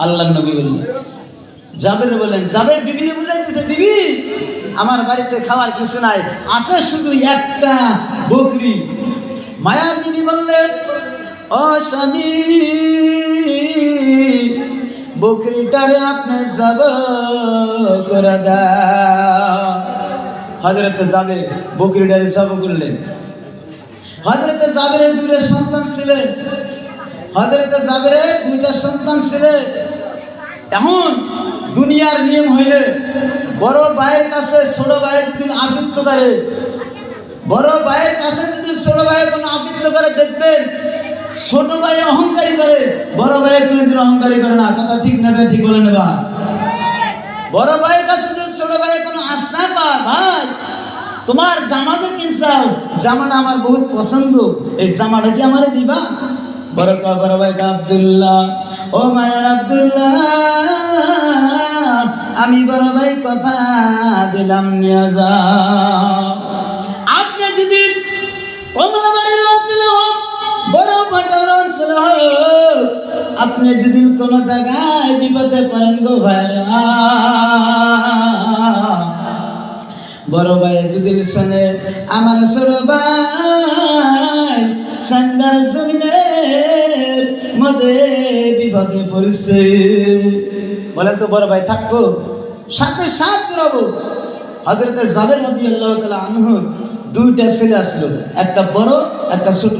আল্লাহ নবী বললেন, জাবের বলেন, জাবের বিবিরে বুঝাইতেছে, বিবি আমার বাড়িতে খাওয়ার কিছু নাই, আছে শুধু একটা বকরি। মায়ার বিবি বললেন, ও স্বামী, বকরিটারে আপনি যাব করে দাও। হযরতে জাবের বকরিটারে জব করলেন। হযরতে জাবেরের দুইটা সন্তান ছিলেন। হযরতে জাবেরের দুইটা সন্তান ছিলেন। এখন দুনিয়ার নিয়ম হইলে বড় ভাইয়ের কাছে ছোট ভাই যদি আবৃত্ত করে, বড় ভাইয়ের কাছে যদি ছোট ভাইয়ের কোনো আবৃত্ত করে, দেখবেন ছোট ভাই অহংকারী করে, বড় ভাইয়ের কোনোদিন অহংকারী করে না। কথা ঠিক নেবে, ঠিক বলে নেবা। বড় ভাইয়ের কাছে যদি ছোট ভাইয়ের কোনো আশা পায়, ভাই তোমার জামা যে কিনছাও, জামাটা আমার বহুত পছন্দ, এই জামাটা কি আমারে দিবা? বড় ভাই আব্দুল্লাহ, ও মায়ার আব্দুল্লাহ, আমি বড় ভাই কথা দিলাম, নিয়ে যাও। আপনি যদি কমলাবাড়ির অঞ্চলে হোক, বড় ভাটার অঞ্চলে হোক, আপনি যদি কোনো জায়গায় বিপদে পড়েন গো ভাইরা, বড় ভাই যদি শোনে আমার ছোট ভাই সান্দার জমিনের মধ্যে বিপদে পড়ছে, বলেন তো বড় ভাই থাকবো? সাথে সাথ দৌড়াবো। হযরতে জাবের রাদিয়াল্লাহু তাআলা আনহু দুইটা ছেলে আসলো, একটা বড় একটা ছোট।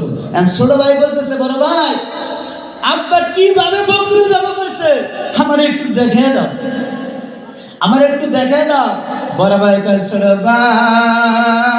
ছোট ভাই বলতেছে, বড় ভাই আব্বা কিভাবে বকরি জব করছে আমার একটু দেখে দাও, আমার একটু দেখে দাও। বড় ভাই কয়, ছোট ভাই